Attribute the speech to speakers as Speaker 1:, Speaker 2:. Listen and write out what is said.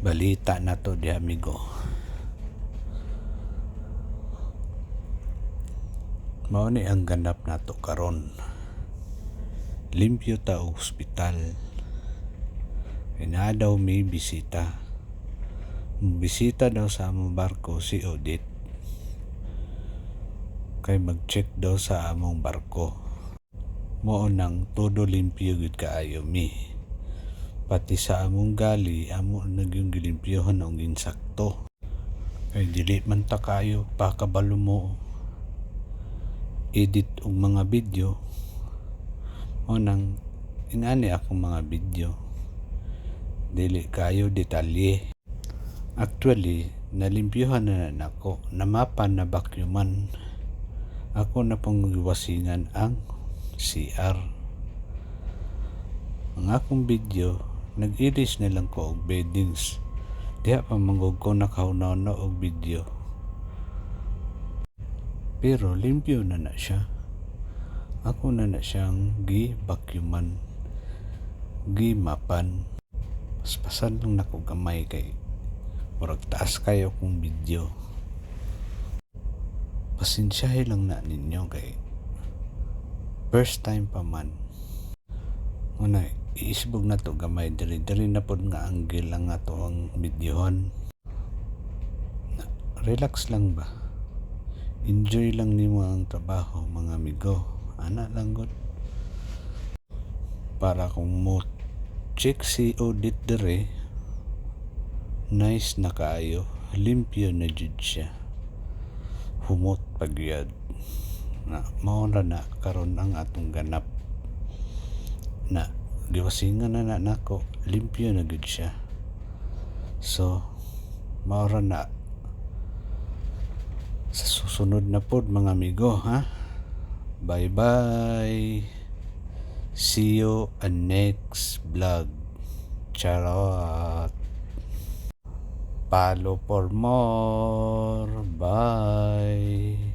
Speaker 1: Balita na to di amigo. Mao ni ang ganap nato karon. Limpyo ta og ospital. Ina daw may bisita. Bisita daw sa among barko si Odette. Kay mag-check daw sa among barko. Mao nang todo limpyo gid kaayo mi. Pati sa among gali amo nagyong gilimpyohan og insakto. Kay dili man ta kayo pa kabalo mo edit og mga video. O nang inani akong mga video. Dili kayo detalye. Actually, nalimpyohan na nako. Namapan na vacuuman. Ako na pong giwasingan ang CR. Ang akong video, nag-iris na lang ko og beddings. Diha pa manggog ko nakahunaw na og video. Pero limpyo na siya. Ako na siyang gi-vacuuman. Gi-mapan. Paspasan lang nako gamay kay murag taas kayo kong video. Pasensyahe lang na ninyo kay first time pa man. Una, iisbog na to gamay. Diri na po nga angle lang nga to ang videohan. Relax lang ba? Enjoy lang nimo ang trabaho mga amigo. Ana lang gud. Para kung mo check si Odette dere, nice na kaayo. Limpyo na jud siya. Humot pagyad na mao na karon ang atong ganap na giwasingan na nako limpyo na gud siya. So mao na sa susunod na pod mga amigo ha. Bye bye. See you on next vlog. Charot. Follow for more. Bye.